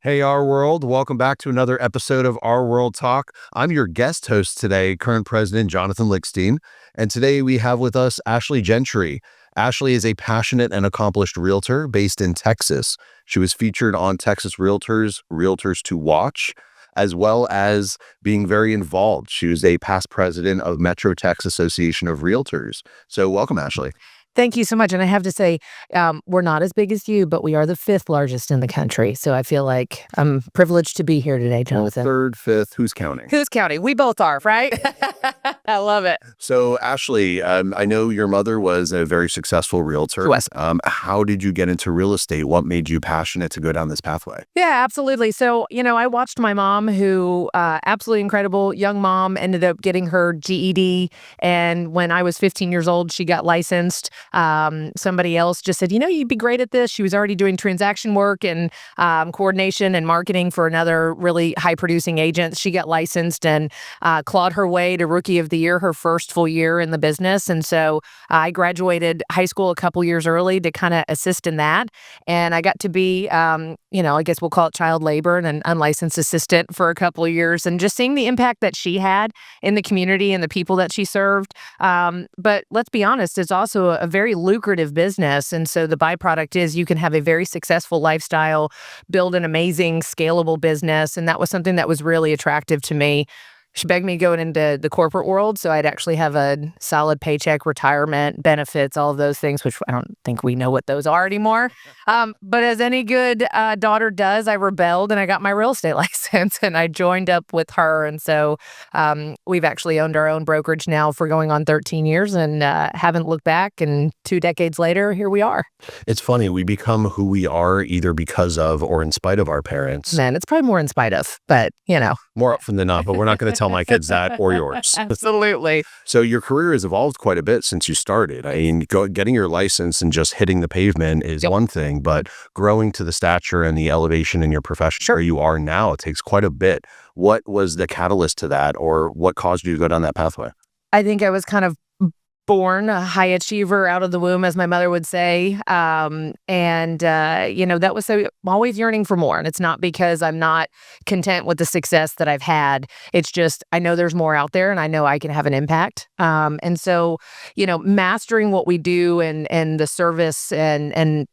Hey, RWorld. Welcome back to another episode of RWorld Talk. I'm your guest host today, current president Jonathan Lickstein. And today we have with us Ashley Gentry. Ashley is a passionate and accomplished realtor based in Texas. She was featured on Texas Realtors to Watch, as well as being very involved. She was a past president of MetroTex Association of Realtors. So welcome, Ashley. Thank you so much. And I have to say, we're not as big as you, but we are the fifth largest in the country. So I feel like I'm privileged to be here today, Jonathan. Third, fifth, who's counting? Who's counting? We both are, right? I love it. So, Ashley, I know your mother was a very successful realtor. She was. How did you get into real estate? What made you passionate to go down this pathway? Yeah, absolutely. So, I watched my mom, who absolutely incredible young mom, ended up getting her GED. And when I was 15 years old, she got licensed. Somebody else just said, you'd be great at this. She was already doing transaction work and coordination and marketing for another really high producing agent. She got licensed and clawed her way to Rookie of the Year, her first full year in the business. And so I graduated high school a couple years early to kind of assist in that. And I got to be, I guess we'll call it child labor and an unlicensed assistant for a couple of years, and just seeing the impact that she had in the community and the people that she served. But let's be honest, it's also a very lucrative business. And so the byproduct is you can have a very successful lifestyle, build an amazing, scalable business. And that was something that was really attractive to me. She begged me going into the corporate world, so I'd actually have a solid paycheck, retirement, benefits, all of those things, which I don't think we know what those are anymore. But as any good daughter does, I rebelled and I got my real estate license and I joined up with her. And so we've actually owned our own brokerage now for going on 13 years and haven't looked back. And 2 decades later, here we are. It's funny. We become who we are either because of or in spite of our parents. Man, it's probably more in spite of, but More often than not, but we're not going to tell my kids that or yours. Absolutely. So your career has evolved quite a bit since you started. I mean, getting your license and just hitting the pavement is one thing, but growing to the stature and the elevation in your profession where you are now, it takes quite a bit. What was the catalyst to that, or what caused you to go down that pathway? I think I was kind of born a high achiever out of the womb, as my mother would say. That was so I'm always yearning for more. And it's not because I'm not content with the success that I've had. It's just, I know there's more out there and I know I can have an impact. And so, mastering what we do and the service and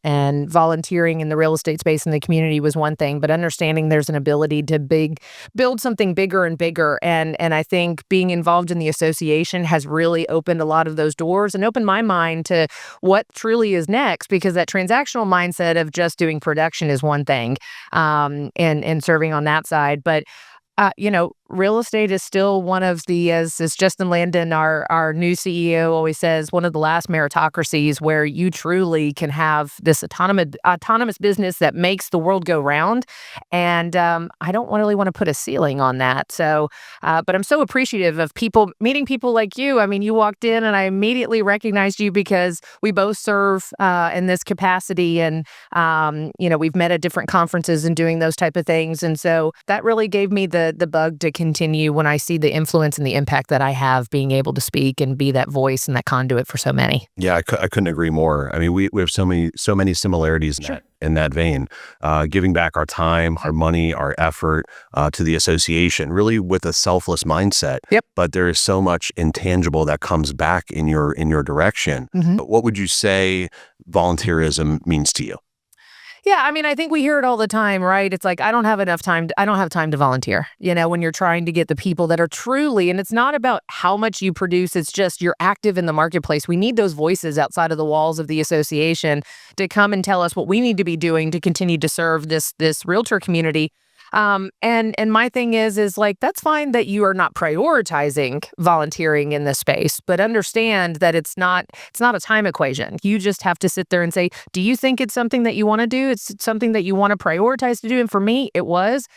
volunteering in the real estate space in the community was one thing, but understanding there's an ability to build something bigger and bigger. And I think being involved in the association has really opened a lot of those doors and opened my mind to what truly is next, because that transactional mindset of just doing production is one thing, and serving on that side. But real estate is still one of the, as Justin Landon, our new CEO, always says, one of the last meritocracies where you truly can have this autonomous business that makes the world go round. And I don't really want to put a ceiling on that. So, but I'm so appreciative of meeting people like you. I mean, you walked in and I immediately recognized you because we both serve in this capacity. And, we've met at different conferences and doing those type of things. And so that really gave me the bug to continue when I see the influence and the impact that I have being able to speak and be that voice and that conduit for so many. Yeah, I couldn't agree more. I mean, we have so many similarities in that vein, giving back our time, our money, our effort to the association, really with a selfless mindset. Yep. But there is so much intangible that comes back in your direction. Mm-hmm. But what would you say volunteerism means to you? Yeah, I mean, I think we hear it all the time, right? It's like, I don't have time to volunteer, when you're trying to get the people that are truly, and it's not about how much you produce, it's just you're active in the marketplace. We need those voices outside of the walls of the association to come and tell us what we need to be doing to continue to serve this realtor community. And my thing is like, that's fine that you are not prioritizing volunteering in this space, but understand that it's not a time equation. You just have to sit there and say, do you think it's something that you want to do? It's something that you want to prioritize to do. And for me, I was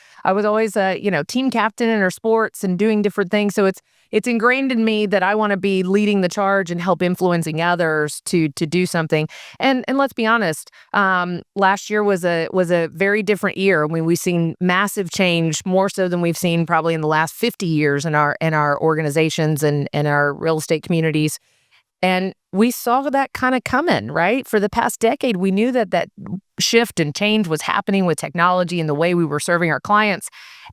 always a, team captain in our sports and doing different things. So it's ingrained in me that I want to be leading the charge and help influencing others to do something. And let's be honest, last year was a very different year. I mean, we've seen massive change, more so than we've seen probably in the last 50 years in our organizations and our real estate communities. And we saw that kind of coming, right? For the past decade, we knew that shift and change was happening with technology and the way we were serving our clients.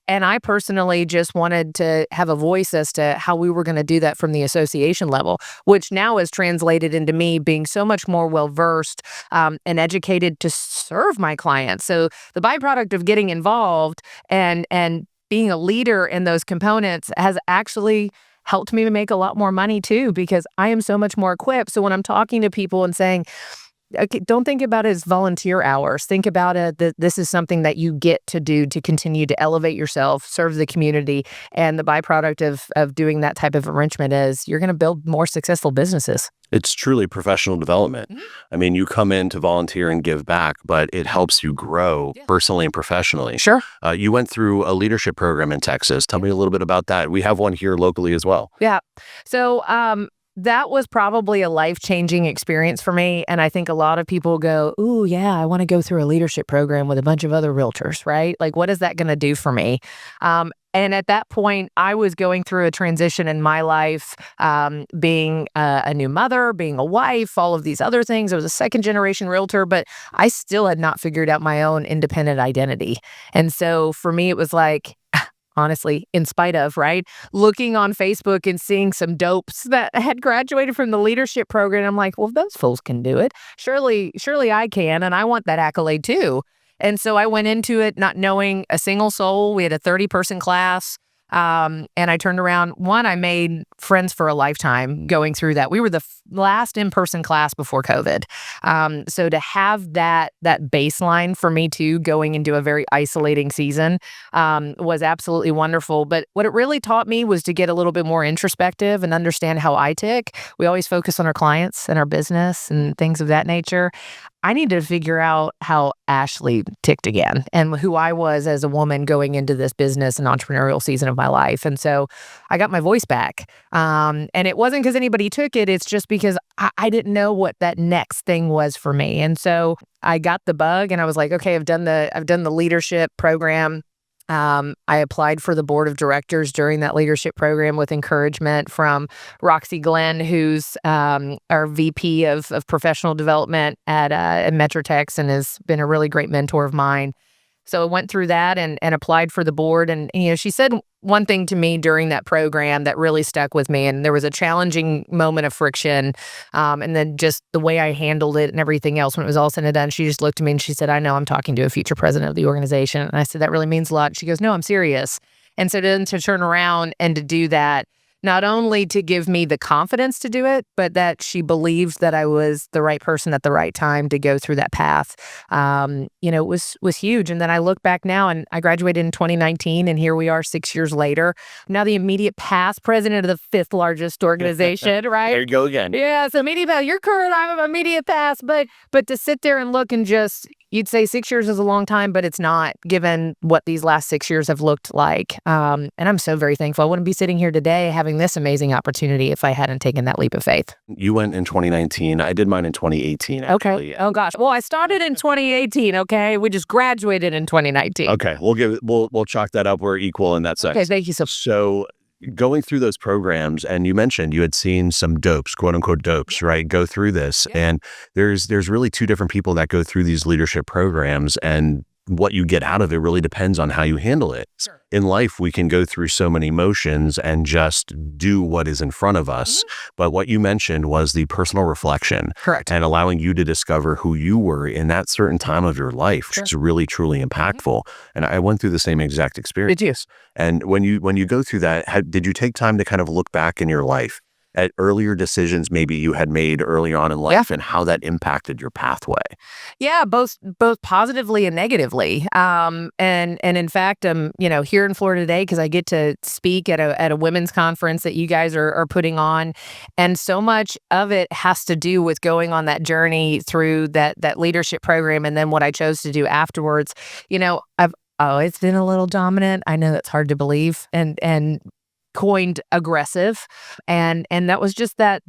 And I personally just wanted to have a voice as to how we were going to do that from the association level, which now is translated into me being so much more well-versed and educated to serve my clients. So the byproduct of getting involved and being a leader in those components has actually helped me to make a lot more money too, because I am so much more equipped. So when I'm talking to people and saying, okay, don't think about it as volunteer hours. Think about it that this is something that you get to do to continue to elevate yourself, serve the community. And the byproduct of doing that type of enrichment is you're going to build more successful businesses. It's truly professional development. I mean, you come in to volunteer and give back, but it helps you grow personally and professionally. Sure. You went through a leadership program in Texas. Tell me a little bit about that. We have one here locally as well. Yeah. So that was probably a life-changing experience for me. And I think a lot of people go, ooh, yeah, I want to go through a leadership program with a bunch of other realtors, right? Like, what is that going to do for me? And at that point, I was going through a transition in my life, being a new mother, being a wife, all of these other things. I was a second-generation realtor, but I still had not figured out my own independent identity. And so for me, it was like, honestly, in spite of, right? Looking on Facebook and seeing some dopes that had graduated from the leadership program, I'm like, well, if those fools can do it, surely I can, and I want that accolade too. And so I went into it not knowing a single soul. We had a 30-person class. And I turned around. One, I made friends for a lifetime going through that. We were the last in-person class before COVID. So to have that baseline for me too, going into a very isolating season, was absolutely wonderful. But what it really taught me was to get a little bit more introspective and understand how I tick. We always focus on our clients and our business and things of that nature. I needed to figure out how Ashley ticked again and who I was as a woman going into this business and entrepreneurial season of my life. And so I got my voice back. And it wasn't because anybody took it. It's just because I didn't know what that next thing was for me. And so I got the bug and I was like, okay, I've done the leadership program. I applied for the board of directors during that leadership program with encouragement from Roxy Glenn, who's our VP of professional development at MetroTex and has been a really great mentor of mine. So I went through that and applied for the board. And, she said one thing to me during that program that really stuck with me. And there was a challenging moment of friction. And then just the way I handled it and everything else when it was all said and done, she just looked at me and she said, I know I'm talking to a future president of the organization. And I said, that really means a lot. She goes, no, I'm serious. And so then to turn around and to do that, not only to give me the confidence to do it, but that she believed that I was the right person at the right time to go through that path. It was huge. And then I look back now, and I graduated in 2019, and here we are 6 years later. I'm now the immediate past president of the fifth largest organization, right? There you go again. Yeah, so immediate past. You're current, I'm immediate past. But to sit there and look and just, you'd say 6 years is a long time, but it's not, given what these last 6 years have looked like. And I'm so very thankful. I wouldn't be sitting here today having this amazing opportunity if I hadn't taken that leap of faith. You went in 2019. I did mine in 2018, actually. Okay. Oh, gosh. Well, I started in 2018, okay? We just graduated in 2019. Okay. We'll chalk that up. We're equal in that sense. Okay, thank you so much. So going through those programs, and you mentioned you had seen some dopes, quote unquote dopes, right, go through this. Yeah. And there's really two different people that go through these leadership programs, and what you get out of it really depends on how you handle it. Sure. In life, we can go through so many motions and just do what is in front of us. But what you mentioned was the personal reflection. Correct. And allowing you to discover who you were in that certain time of your life, which is really, truly impactful. And I went through the same exact experience. Did you? And when you go through that, did you take time to kind of look back in your life at earlier decisions maybe you had made early on in life and how that impacted your pathway? Yeah, both positively and negatively. And in fact, I'm here in Florida today because I get to speak at a women's conference that you guys are putting on, and so much of it has to do with going on that journey through that leadership program, and then what I chose to do afterwards. I've always been a little dominant. I know that's hard to believe, and coined aggressive, and that was just that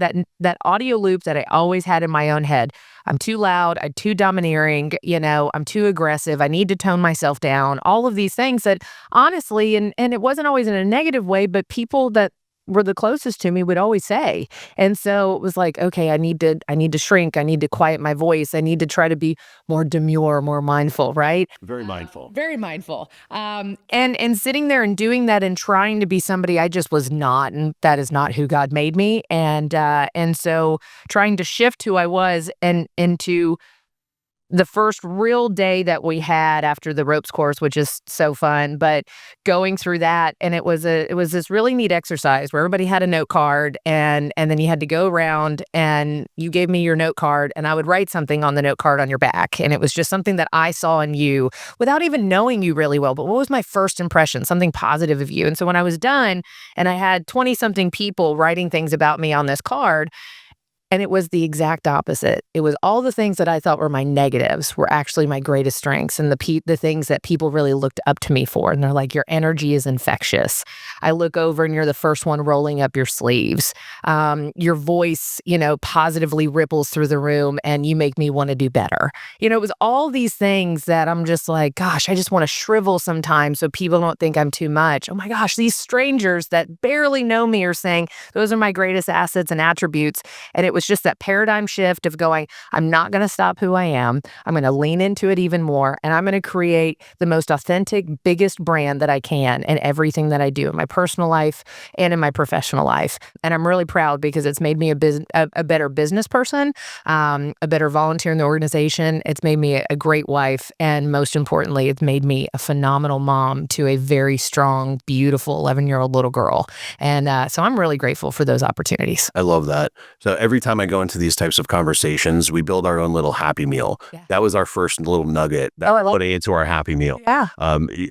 audio loop that I always had in my own head. I'm too loud, I'm too domineering, I'm too aggressive, I need to tone myself down, all of these things that honestly, and it wasn't always in a negative way, but people that were the closest to me would always say. And so it was like, okay, I need to shrink, I need to quiet my voice, I need to try to be more demure, more mindful, right? Very mindful. Very mindful. And sitting there and doing that and trying to be somebody I just was not, and that is not who God made me. And so trying to shift who I was and into the first real day that we had after the ropes course, which is so fun, but going through that, and it was this really neat exercise where everybody had a note card, and then you had to go around and you gave me your note card and I would write something on the note card on your back, and it was just something that I saw in you without even knowing you really well, but what was my first impression, something positive of you. And so when I was done and I had 20 something people writing things about me on this card, and it was the exact opposite. It was all the things that I thought were my negatives were actually my greatest strengths, and the things that people really looked up to me for. And they're like, your energy is infectious. I look over and you're the first one rolling up your sleeves. Your voice, positively ripples through the room and you make me want to do better. It was all these things that I'm just like, gosh, I just want to shrivel sometimes so people don't think I'm too much. Oh my gosh, these strangers that barely know me are saying those are my greatest assets and attributes. And it was just that paradigm shift of going, I'm not going to stop who I am. I'm going to lean into it even more. And I'm going to create the most authentic, biggest brand that I can in everything that I do in my personal life and in my professional life. And I'm really proud because it's made me a better business person, a better volunteer in the organization. It's made me a great wife. And most importantly, it's made me a phenomenal mom to a very strong, beautiful 11-year-old little girl. And so I'm really grateful for those opportunities. I love that. So every time I go into these types of conversations, we build our own little happy meal. Yeah. That was our first little nugget that Oh, I love put into our happy meal. Yeah.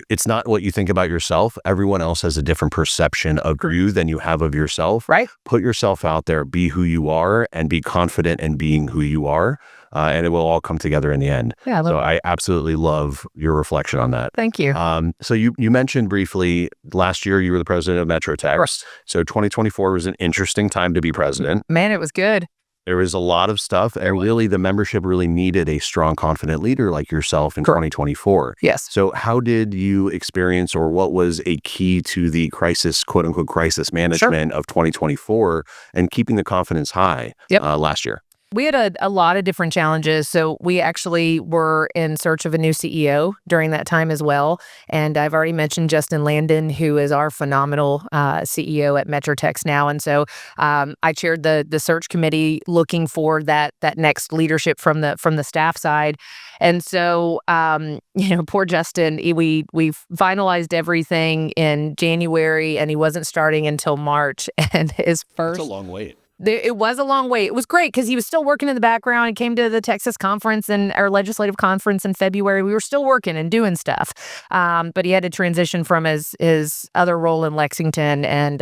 It's not what you think about yourself. Everyone else has a different perception of you than you have of yourself. Right. Put yourself out there, be who you are, and be confident in being who you are. And it will all come together in the end. Yeah, I love So I absolutely love your reflection on that. Thank you. So you mentioned briefly last year you were the president of MetroTex. Right. So 2024 was an interesting time to be president. Man, it was good. There was a lot of stuff, and really the membership really needed a strong, confident leader like yourself in 2024. Yes. So how did you experience, or what was a key to the crisis, quote unquote, crisis management of 2024 and keeping the confidence high last year? We had a lot of different challenges. So we actually were in search of a new CEO during that time as well. And I've already mentioned Justin Landon, who is our phenomenal CEO at MetroTex now. And so I chaired the search committee looking for that next leadership from the staff side. And so, poor Justin, we finalized everything in January, and he wasn't starting until March. And his first... That's a long wait. It was a long wait. It was great because he was still working in the background. He came to the Texas conference and our legislative conference in February. We were still working and doing stuff. But he had to transition from his other role in Lexington. And,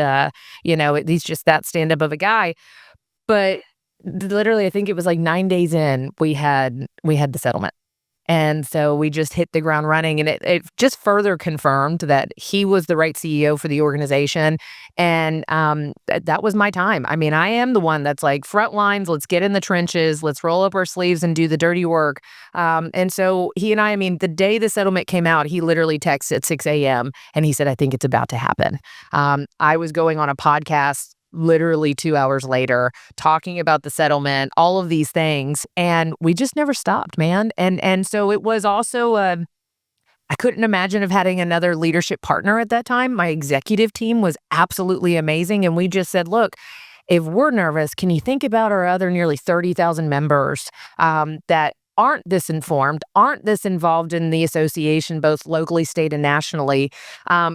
he's just that stand-up of a guy. But literally, I think it was like 9 days in, we had the settlement. And so we just hit the ground running, and it just further confirmed that he was the right CEO for the organization. And that was my time. I mean, I am the one that's like, front lines, let's get in the trenches, let's roll up our sleeves and do the dirty work. And so he and I mean, the day the settlement came out, he literally texted at 6 a.m. and he said, I think it's about to happen. I was going on a podcast literally 2 hours later, talking about the settlement, all of these things. And we just never stopped, man. And so it was also, I couldn't imagine of having another leadership partner at that time. My executive team was absolutely amazing. And we just said, look, if we're nervous, can you think about our other nearly 30,000 members that aren't this informed, aren't this involved in the association, both locally, state, and nationally.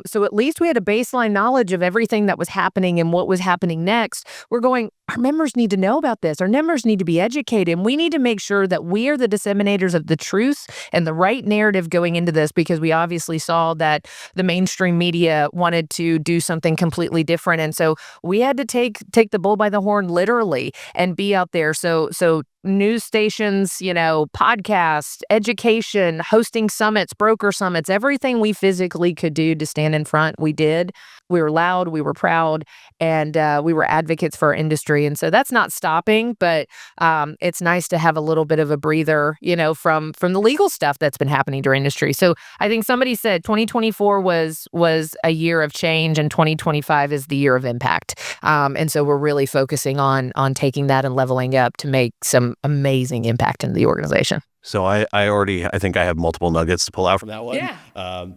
So at least we had a baseline knowledge of everything that was happening and what was happening next. We're going, our members need to know about this. Our members need to be educated. And we need to make sure that we are the disseminators of the truth and the right narrative going into this, because we obviously saw that the mainstream media wanted to do something completely different. And so we had to take the bull by the horn literally and be out there. So news stations, podcasts, education, hosting summits, broker summits, everything we physically could do to stand in front, we did. We were loud, we were proud, and we were advocates for our industry. And so that's not stopping, but it's nice to have a little bit of a breather, from the legal stuff that's been happening during industry. So I think somebody said 2024 was a year of change, and 2025 is the year of impact. And so we're really focusing on taking that and leveling up to make some amazing impact in the organization. So I think I have multiple nuggets to pull out from that one. Yeah.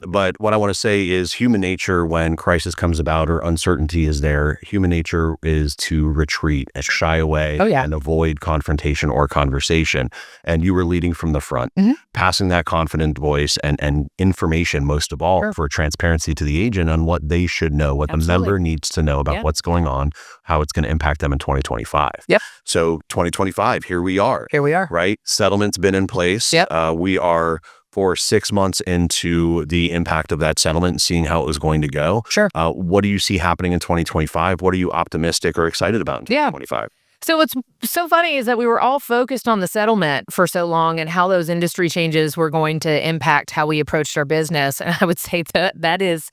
But what I want to say is human nature, when crisis comes about or uncertainty is there, human nature is to retreat and shy away and avoid confrontation or conversation. And you were leading from the front, passing that confident voice and information, most of all, for transparency to the agent on what they should know, what the member needs to know about what's going on, how it's going to impact them in 2025. Yep. So 2025, here we are. Right? Settlement's been in place. We are for 6 months into the impact of that settlement and seeing how it was going to go. Sure. What do you see happening in 2025? What are you optimistic or excited about in 2025? So what's so funny is that we were all focused on the settlement for so long and how those industry changes were going to impact how we approached our business. And I would say that is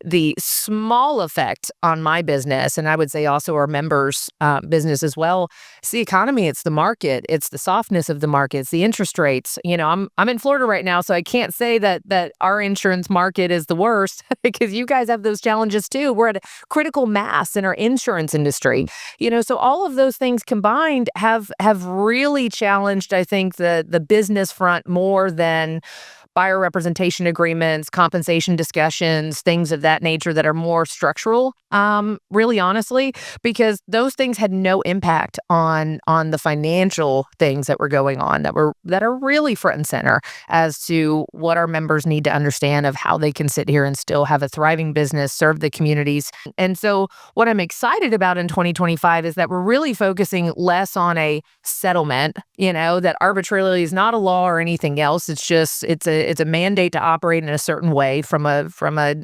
the small effect on my business, and I would say also our members' business as well. It's the economy, it's the market, it's the softness of the market, it's the interest rates. I'm in Florida right now, so I can't say that our insurance market is the worst because you guys have those challenges too. We're at a critical mass in our insurance industry. So all of those things combined have really challenged, I think, the business front more than buyer representation agreements, compensation discussions, things of that nature that are more structural, really honestly, because those things had no impact on the financial things that were going on that are really front and center as to what our members need to understand of how they can sit here and still have a thriving business, serve the communities. And so what I'm excited about in 2025 is that we're really focusing less on a settlement, that arbitrarily is not a law or anything else. It's a mandate to operate in a certain way from a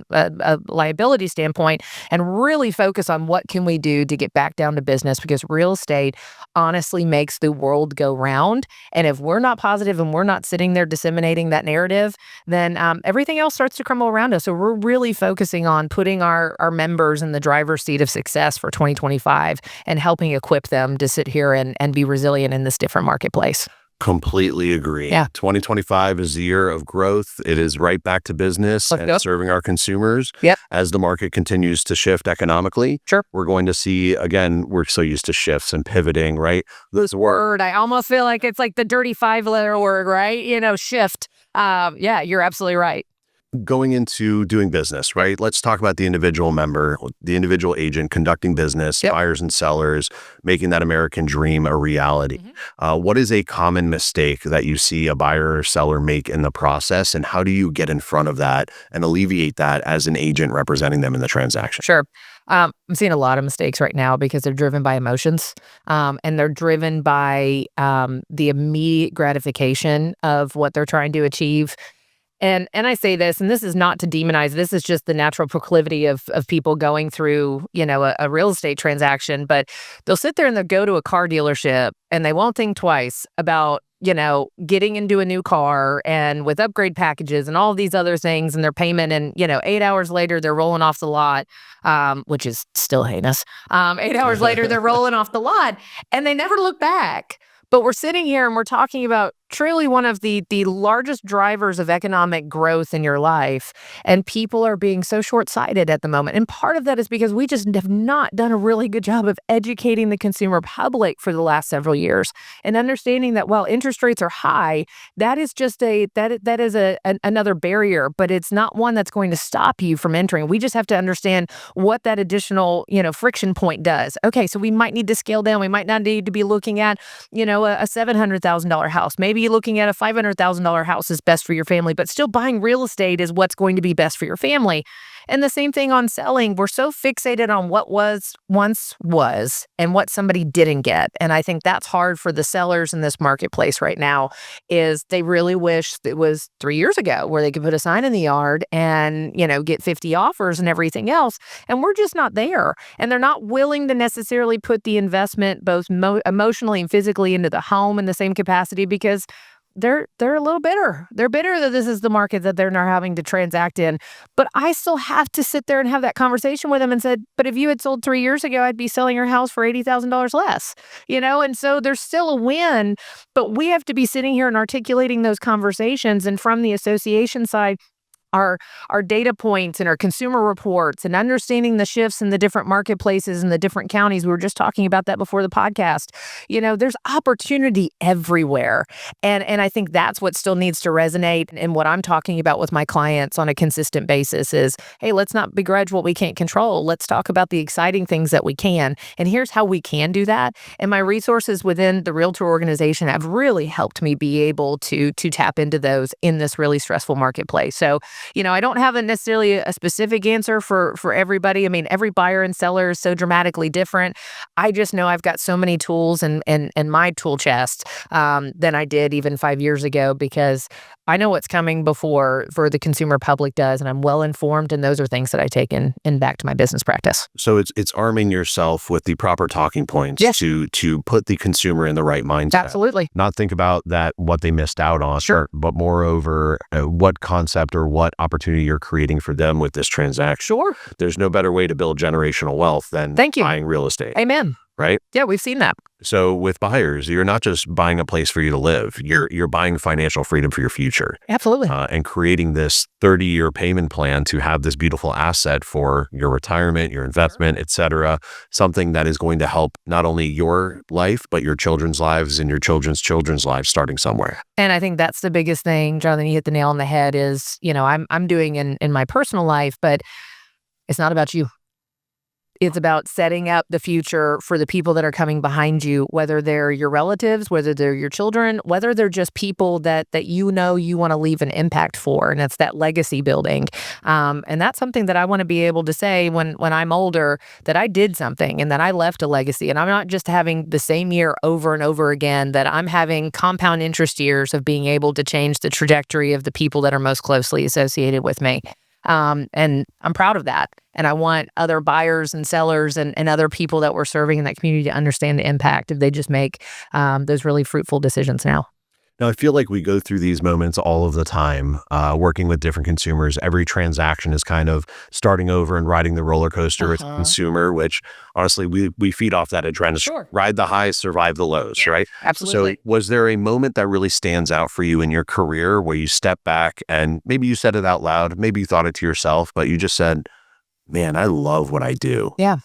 liability standpoint, and really focus on what can we do to get back down to business, because real estate honestly makes the world go round. And if we're not positive and we're not sitting there disseminating that narrative, then everything else starts to crumble around us. So we're really focusing on putting our members in the driver's seat of success for 2025 and helping equip them to sit here and be resilient in this different marketplace. Completely agree. Yeah. 2025 is the year of growth. It is right back to business and serving our consumers. Yep. As the market continues to shift economically, Sure. we're going to see, again, we're so used to shifts and pivoting, right? This word, I almost feel like it's like the dirty 5-letter word, right? Shift. Yeah, you're absolutely right. Going into doing business, right? Let's talk about the individual member, the individual agent conducting business, buyers and sellers, making that American dream a reality. What is a common mistake that you see a buyer or seller make in the process, and how do you get in front of that and alleviate that as an agent representing them in the transaction? Sure. I'm seeing a lot of mistakes right now because they're driven by emotions, and they're driven by the immediate gratification of what they're trying to achieve. And I say this, and this is not to demonize, this is just the natural proclivity of people going through, a real estate transaction. But they'll sit there and they'll go to a car dealership and they won't think twice about, getting into a new car and with upgrade packages and all these other things and their payment. And, 8 hours later, they're rolling off the lot, which is still heinous. 8 hours later, they're rolling off the lot and they never look back. But we're sitting here and we're talking about truly one of the largest drivers of economic growth in your life. And people are being so short-sighted at the moment. And part of that is because we just have not done a really good job of educating the consumer public for the last several years and understanding that while interest rates are high, that is just another barrier, but it's not one that's going to stop you from entering. We just have to understand what that additional, friction point does. Okay, so we might need to scale down. We might not need to be looking at, a $700,000 house. Maybe looking at a $500,000 house is best for your family, but still buying real estate is what's going to be best for your family. And the same thing on selling. We're so fixated on what was once was and what somebody didn't get. And I think that's hard for the sellers in this marketplace right now is they really wish it was 3 years ago where they could put a sign in the yard and, get 50 offers and everything else. And we're just not there. And they're not willing to necessarily put the investment both emotionally and physically into the home in the same capacity because they're a little bitter. They're bitter that this is the market that they're now having to transact in. But I still have to sit there and have that conversation with them and said, but if you had sold 3 years ago, I'd be selling your house for $80,000 less, And so there's still a win, but we have to be sitting here and articulating those conversations. And from the association side, our data points and our consumer reports and understanding the shifts in the different marketplaces and the different counties. We were just talking about that before the podcast. There's opportunity everywhere. And I think that's what still needs to resonate. And what I'm talking about with my clients on a consistent basis is, hey, let's not begrudge what we can't control. Let's talk about the exciting things that we can. And here's how we can do that. And my resources within the Realtor organization have really helped me be able to tap into those in this really stressful marketplace. So, I don't have necessarily a specific answer for everybody. I mean, every buyer and seller is so dramatically different. I just know I've got so many tools in my tool chest than I did even 5 years ago because I know what's coming before for the consumer public does, and I'm well informed, and those are things that I take in back to my business practice. So it's arming yourself with the proper talking points Yes. to put the consumer in the right mindset. Absolutely. Not think about what they missed out on, Sure. but moreover, what concept or what opportunity you're creating for them with this transaction. Sure. There's no better way to build generational wealth than Thank you. buying real estate, Amen. right? Yeah, we've seen that. So with buyers, you're not just buying a place for you to live. You're buying financial freedom for your future. Absolutely. And creating this 30-year payment plan to have this beautiful asset for your retirement, your investment, et cetera. Something that is going to help not only your life, but your children's lives and your children's children's lives starting somewhere. And I think that's the biggest thing, Jonathan, you hit the nail on the head is, I'm doing in my personal life, but it's not about you. It's about setting up the future for the people that are coming behind you, whether they're your relatives, whether they're your children, whether they're just people that you want to leave an impact for. And it's that legacy building. And that's something that I want to be able to say when I'm older, that I did something and that I left a legacy. And I'm not just having the same year over and over again, that I'm having compound interest years of being able to change the trajectory of the people that are most closely associated with me. And I'm proud of that. And I want other buyers and sellers and other people that we're serving in that community to understand the impact if they just make those really fruitful decisions now. Now, I feel like we go through these moments all of the time, working with different consumers. Every transaction is kind of starting over and riding the roller coaster with the consumer, which honestly, we feed off that adrenaline. Sure. Ride the highs, survive the lows, right? Absolutely. So was there a moment that really stands out for you in your career where you step back and maybe you said it out loud, maybe you thought it to yourself, but you just said, man, I love what I do. Yeah.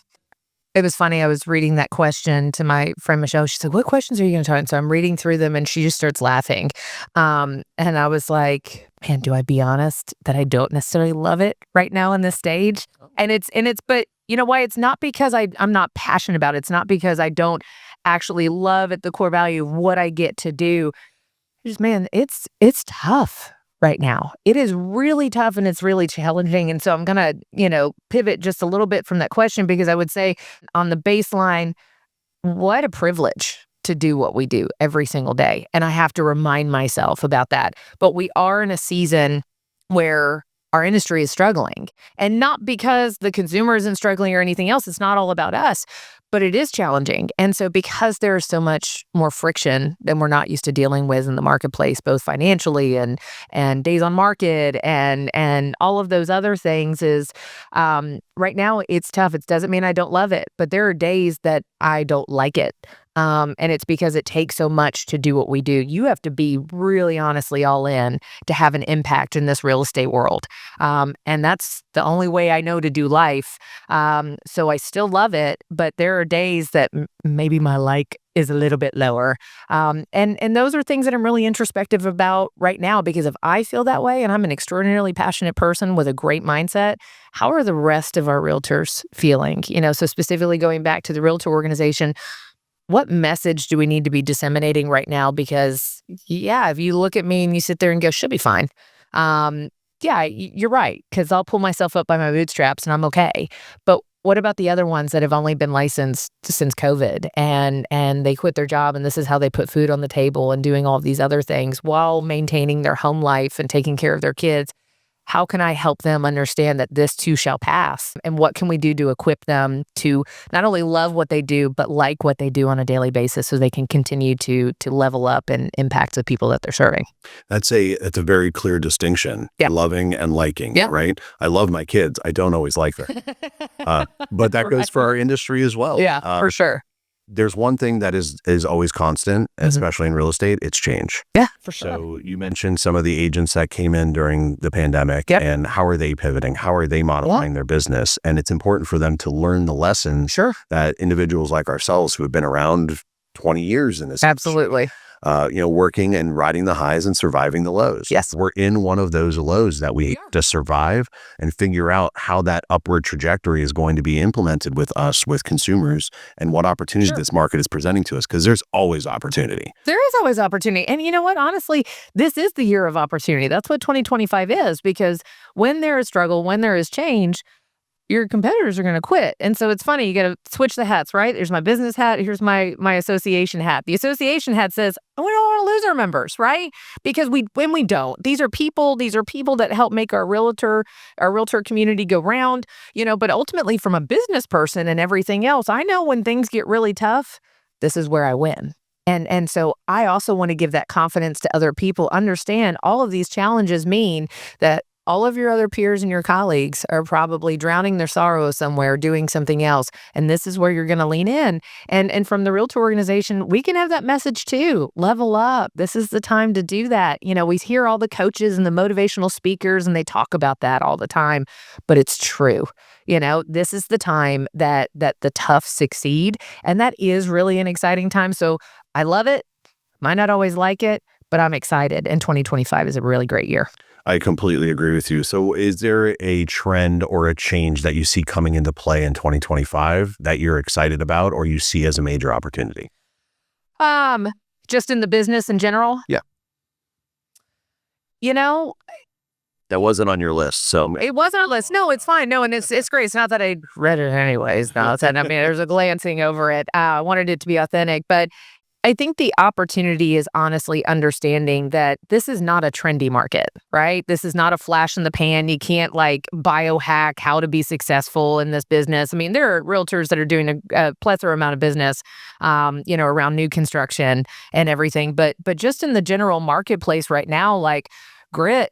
It was funny. I was reading that question to my friend Michelle. She said, "What questions are you going to talk?" And so I'm reading through them, and she just starts laughing. And I was like, "Man, do I be honest that I don't necessarily love it right now in this stage?" But you know why? It's not because I'm not passionate about it. It's not because I don't actually love at the core value of what I get to do. Just man, it's tough right now. It is really tough and it's really challenging. And so I'm going to, pivot just a little bit from that question, because I would say on the baseline, what a privilege to do what we do every single day. And I have to remind myself about that. But we are in a season where our industry is struggling, and not because the consumer isn't struggling or anything else. It's not all about us, but it is challenging. And so because there is so much more friction than we're not used to dealing with in the marketplace, both financially and days on market and all of those other things, is right now it's tough. It doesn't mean I don't love it, but there are days that I don't like it. And it's because it takes so much to do what we do. You have to be really honestly all in to have an impact in this real estate world. And that's the only way I know to do life. So I still love it, but there are days that maybe my like is a little bit lower. And those are things that I'm really introspective about right now, because if I feel that way and I'm an extraordinarily passionate person with a great mindset, how are the rest of our realtors feeling? So specifically going back to the Realtor organization, what message do we need to be disseminating right now? Because if you look at me and you sit there and go, she'll be fine. yeah, you're right, because I'll pull myself up by my bootstraps and I'm okay. But what about the other ones that have only been licensed since COVID and they quit their job and this is how they put food on the table and doing all of these other things while maintaining their home life and taking care of their kids? How can I help them understand that this too shall pass? And what can we do to equip them to not only love what they do, but like what they do on a daily basis so they can continue to level up and impact the people that they're serving? That's a very clear distinction, Yeah. loving and liking, Yeah. right? I love my kids. I don't always like them. But that goes for our industry as well. Yeah, for sure. There's one thing that is always constant, especially in real estate, it's change. Yeah, for sure. So you mentioned some of the agents that came in during the pandemic Yep. and how are they pivoting? How are they modifying their business? And it's important for them to learn the lessons Sure. that individuals like ourselves who have been around 20 years in this industry, Absolutely. working and riding the highs and surviving the lows. Yes. We're in one of those lows that we We have to survive and figure out how that upward trajectory is going to be implemented with us, with consumers, and what opportunities Sure. this market is presenting to us, because there's always opportunity. There is always opportunity. And you know what? Honestly, this is the year of opportunity. That's what 2025 is, because when there is struggle, when there is change, your competitors are going to quit. And so it's funny, you got to switch the hats, right? There's my business hat. Here's my association hat. The association hat says, oh, we don't want to lose our members, right? Because when we don't, these are people that help make our realtor community go round, but ultimately from a business person and everything else, I know when things get really tough, this is where I win. And so I also want to give that confidence to other people. Understand all of these challenges mean that all of your other peers and your colleagues are probably drowning their sorrow somewhere, doing something else. And this is where you're going to lean in. And from the Realtor organization, we can have that message too. Level up. This is the time to do that. We hear all the coaches and the motivational speakers, and they talk about that all the time, but it's true. This is the time that the tough succeed. And that is really an exciting time. So I love it. Might not always like it, but I'm excited. And 2025 is a really great year. I completely agree with you. So is there a trend or a change that you see coming into play in 2025 that you're excited about or you see as a major opportunity? Just in the business in general? Yeah. You know, That wasn't on your list, so it wasn't on the list. No, it's fine. No, and it's great. It's not that I read it anyways. No, there's a glancing over it. I wanted it to be authentic, but I think the opportunity is honestly understanding that this is not a trendy market, right? This is not a flash in the pan. You can't biohack how to be successful in this business. I mean, there are realtors that are doing a plethora amount of business, around new construction and everything. But just in the general marketplace right now, grit,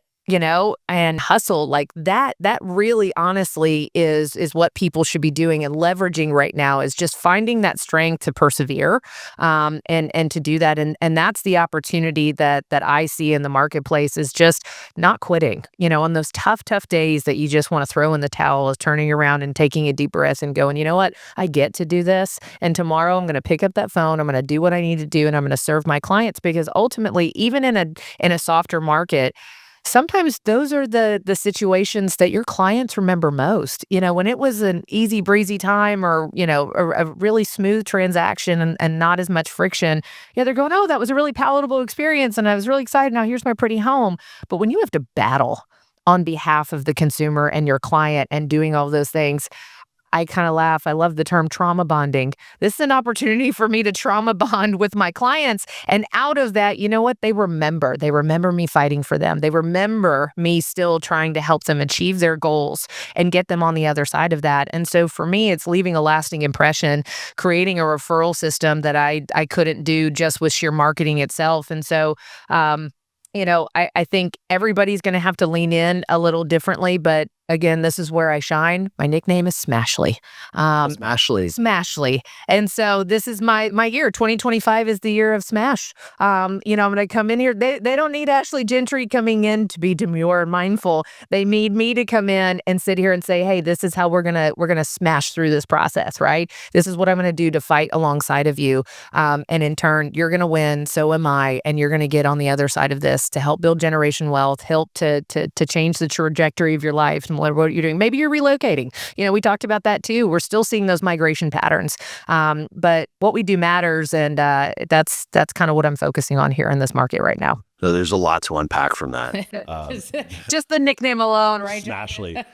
and hustle, that really honestly is what people should be doing and leveraging right now, is just finding that strength to persevere, and to do that. And that's the opportunity that I see in the marketplace, is just not quitting, on those tough days that you just want to throw in the towel, is turning around and taking a deep breath and going, you know what, I get to do this. And tomorrow I'm going to pick up that phone. I'm going to do what I need to do, and I'm going to serve my clients, because ultimately, even in a softer market, sometimes those are the situations that your clients remember most. When it was an easy breezy time, or, a really smooth transaction and not as much friction, they're going, oh, that was a really palatable experience and I was really excited. Now here's my pretty home. But when you have to battle on behalf of the consumer and your client and doing all those things, I kind of laugh. I love the term trauma bonding. This is an opportunity for me to trauma bond with my clients. And out of that, you know what? They remember. They remember me fighting for them. They remember me still trying to help them achieve their goals and get them on the other side of that. And so for me, it's leaving a lasting impression, creating a referral system that I couldn't do just with sheer marketing itself. And so, I think everybody's going to have to lean in a little differently, but again, this is where I shine. My nickname is Smashly. Smashly. And so this is my year. 2025 is the year of Smash. I'm going to come in here. They don't need Ashley Gentry coming in to be demure and mindful. They need me to come in and sit here and say, hey, this is how we're going to smash through this process, right? This is what I'm going to do to fight alongside of you. And in turn, you're going to win. So am I. And you're going to get on the other side of this to help build generation wealth, help to change the trajectory of your life and what you're doing. Maybe you're relocating. We talked about that too. We're still seeing those migration patterns. But what we do matters. And that's kind of what I'm focusing on here in this market right now. So there's a lot to unpack from that. Just the nickname alone, right? Smashly.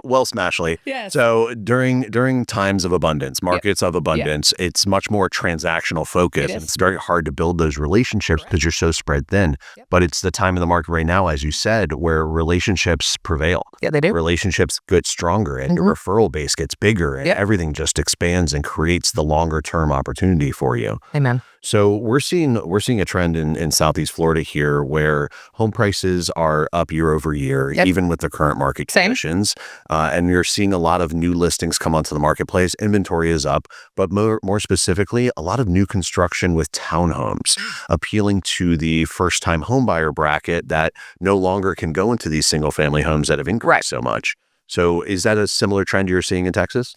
Well, Smashly. Yes. So during times of abundance, Yep. markets of abundance, it's much more transactional focus, It and is. it's very hard to build those relationships because you're so spread thin. Yep. But it's the time of the market right now, as you said, where relationships prevail. Yeah, they do. Relationships get stronger, and your referral base gets bigger, and Yep. everything just expands and creates the longer term opportunity for you. Amen. So we're seeing a trend in Southeast Florida here where home prices are up year over year, Yep. even with the current market Same. conditions. And you're seeing a lot of new listings come onto the marketplace. Inventory is up, but more specifically, a lot of new construction with townhomes, appealing to the first-time homebuyer bracket that no longer can go into these single-family homes that have increased Right. so much. So is that a similar trend you're seeing in Texas?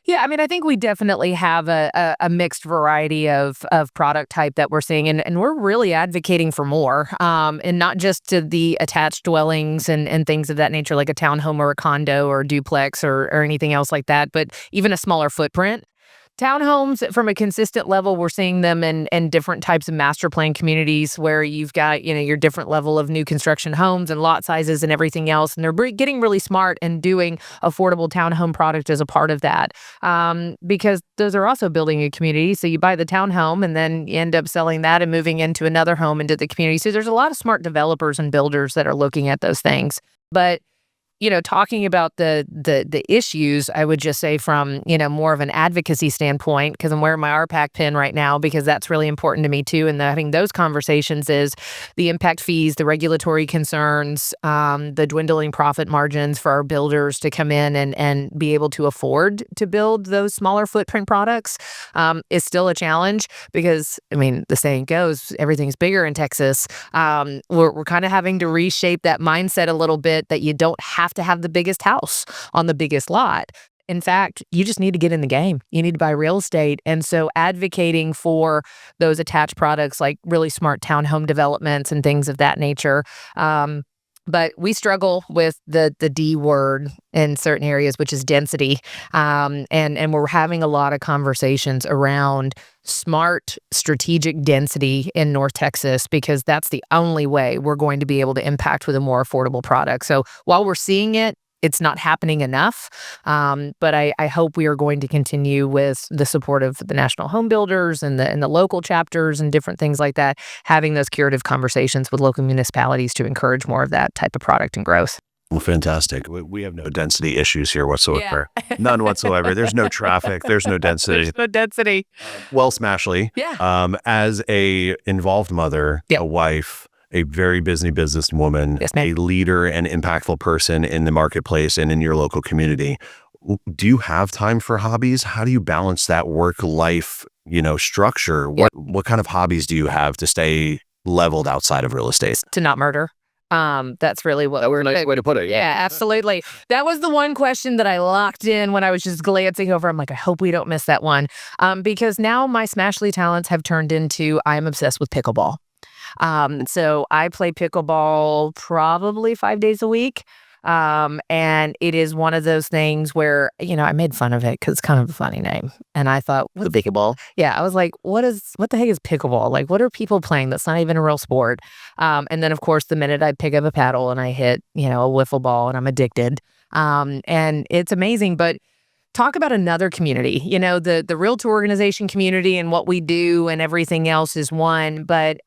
Yeah, I mean, I think we definitely have a mixed variety of product type that we're seeing, and we're really advocating for more, and not just to the attached dwellings and things of that nature, like a townhome or a condo or a duplex or anything else like that, but even a smaller footprint. Townhomes, from a consistent level, we're seeing them in different types of master plan communities where you've got, your different level of new construction homes and lot sizes and everything else. And they're getting really smart and doing affordable townhome product as a part of that, because those are also building a community. So you buy the townhome and then you end up selling that and moving into another home into the community. So there's a lot of smart developers and builders that are looking at those things. But talking about the issues, I would just say from, more of an advocacy standpoint, because I'm wearing my RPAC pin right now, because that's really important to me too. And having those conversations is the impact fees, the regulatory concerns, the dwindling profit margins for our builders to come in and be able to afford to build those smaller footprint products, is still a challenge because, I mean, the saying goes, everything's bigger in Texas. We're kind of having to reshape that mindset a little bit, that you don't have to have the biggest house on the biggest lot. In fact, you just need to get in the game. You need to buy real estate. And so advocating for those attached products like really smart townhome developments and things of that nature. But we struggle with the D word in certain areas, which is density. And we're having a lot of conversations around smart strategic density in North Texas, because that's the only way we're going to be able to impact with a more affordable product. So while we're seeing it, it's not happening enough. But I hope we are going to continue with the support of the national home builders and the local chapters and different things like that, having those curative conversations with local municipalities to encourage more of that type of product and growth. Well, fantastic. We have no density issues here whatsoever. Yeah. None whatsoever. There's no traffic. There's no density. There's no density. Well, Smashly, Yeah. as a involved mother, Yep. a wife, a very busy businesswoman, Yes, ma'am. a leader and impactful person in the marketplace and in your local community, do you have time for hobbies? How do you balance that work-life, structure? Yep. What kind of hobbies do you have to stay leveled outside of real estate? To not murder. That's really what We're a nice way to put it. Yeah, absolutely. That was the one question that I locked in when I was just glancing over. I'm like, I hope we don't miss that one. Because now my Smashly talents have turned into, I am obsessed with pickleball. So I play pickleball probably 5 days a week. And it is one of those things where, I made fun of it because it's kind of a funny name. And I thought, The pickleball? yeah, I was like, what the heck is pickleball? Like, what are people playing that's not even a real sport? And then, of course, the minute I pick up a paddle and I hit, a wiffle ball, and I'm addicted. And it's amazing. But talk about another community, the Realtor organization community and what we do and everything else is one. But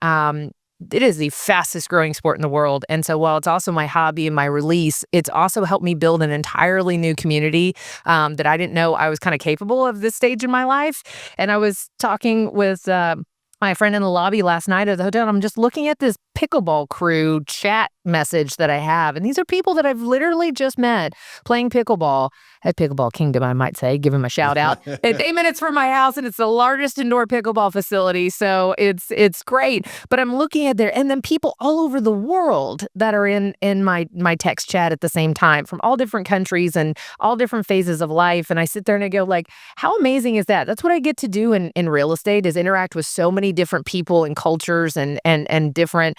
it is the fastest growing sport in the world. And so while it's also my hobby and my release, it's also helped me build an entirely new community that I didn't know I was kind of capable of this stage in my life. And I was talking with my friend in the lobby last night at the hotel. I'm just looking at this pickleball crew chat message that I have. And these are people that I've literally just met playing pickleball at Pickleball Kingdom, I might say. Give them a shout out. It's 8 minutes from my house, and it's the largest indoor pickleball facility. So it's great. But I'm looking at there, and then people all over the world that are in my text chat at the same time from all different countries and all different phases of life. And I sit there and I go, like, how amazing is that? That's what I get to do in real estate, is interact with so many many different people and cultures and different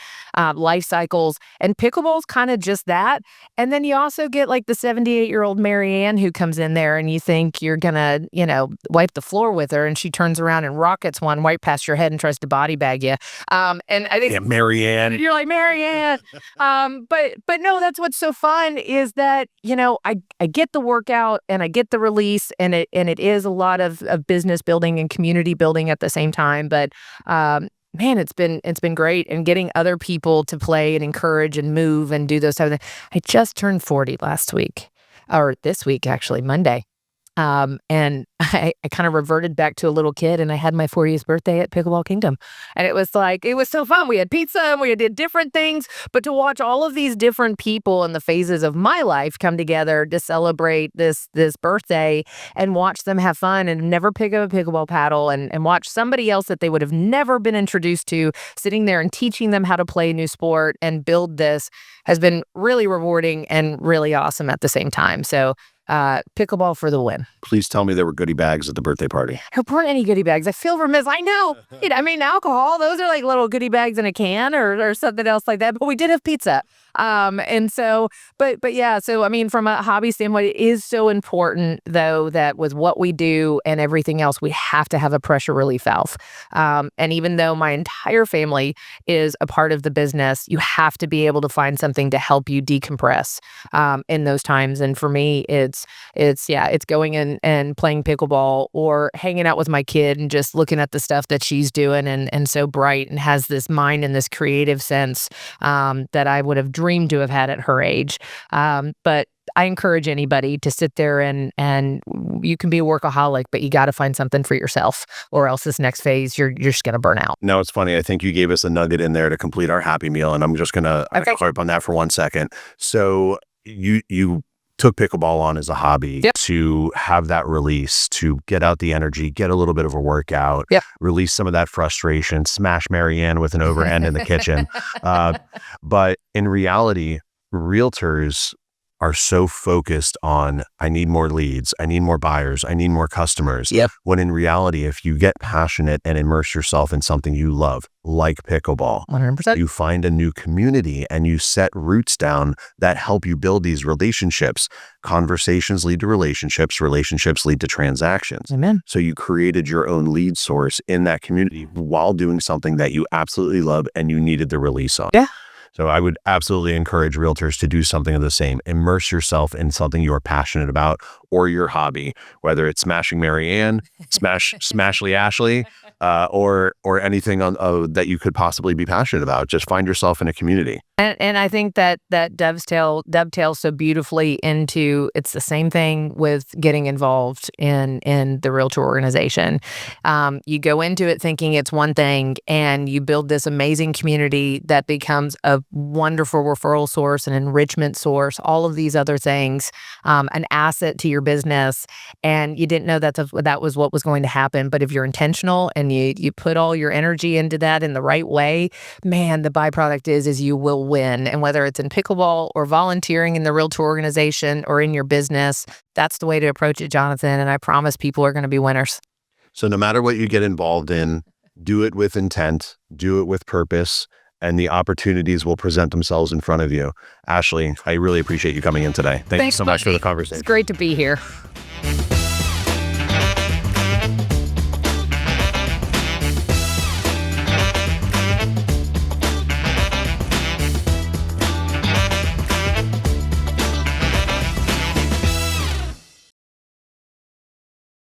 life cycles. And pickleball's kind of just that. And then you also get like the 78-year-old Marianne who comes in there and you think you're gonna, wipe the floor with her, and she turns around and rockets one right past your head and tries to body bag you. And I think Marianne. you're like, Marianne. But no, that's what's so fun is that, I get the workout and I get the release, and it is a lot of business building and community building at the same time. But man, it's been great, and getting other people to play and encourage and move and do those type of things. I just turned 40 last week, or this week actually, Monday. And I kind of reverted back to a little kid, and I had my 40th birthday at Pickleball Kingdom. And it was so fun. We had pizza and we did different things, but to watch all of these different people in the phases of my life come together to celebrate this birthday and watch them have fun and never pick up a pickleball paddle, and watch somebody else that they would have never been introduced to sitting there and teaching them how to play a new sport and build this has been really rewarding and really awesome at the same time. So pickleball for the win. Please tell me there were goodie bags at the birthday party. There weren't any goodie bags. I feel remiss. I know. Alcohol, those are like little goodie bags in a can or something else like that. But we did have pizza. And so, but yeah, so from a hobby standpoint, it is so important though that with what we do and everything else, we have to have a pressure relief valve. And even though my entire family is a part of the business, you have to be able to find something to help you decompress in those times. And for me, it's going in and playing pickleball or hanging out with my kid and just looking at the stuff that she's doing and so bright and has this mind and this creative sense that I would have dreamed to have had at her age. But I encourage anybody to sit there and you can be a workaholic, but you got to find something for yourself, or else this next phase, you're just going to burn out. No, it's funny. I think you gave us a nugget in there to complete our Happy Meal, and I'm just going to harp on that for 1 second. So you took pickleball on as a hobby to have that release, to get out the energy, get a little bit of a workout, release some of that frustration, smash Marianne with an overhand in the kitchen. But in reality, realtors are so focused on, I need more leads, I need more buyers, I need more customers. When in reality, if you get passionate and immerse yourself in something you love, like pickleball, 100%. you find a new community and you set roots down that help you build these relationships. Conversations lead to relationships, relationships lead to transactions. Amen. So you created your own lead source in that community while doing something that you absolutely love and you needed the release on. Yeah. So I would absolutely encourage realtors to do something of the same. Immerse yourself in something you're passionate about or your hobby, whether it's smashing Marianne, smashly Ashley, or anything that you could possibly be passionate about. Just find yourself in a community. And I think that dovetails so beautifully into, it's the same thing with getting involved in the Realtor organization. You go into it thinking it's one thing, and you build this amazing community that becomes a wonderful referral source, an enrichment source, all of these other things, an asset to your business. And you didn't know that was what was going to happen. But if you're intentional and you put all your energy into that in the right way, man, the byproduct is you will win. And whether it's in pickleball or volunteering in the Realtor organization or in your business, that's the way to approach it, Jonathan. And I promise people are going to be winners. So no matter what you get involved in, do it with intent, do it with purpose, and the opportunities will present themselves in front of you. Ashley, I really appreciate you coming in today. Thank you so much for the conversation. It's great to be here.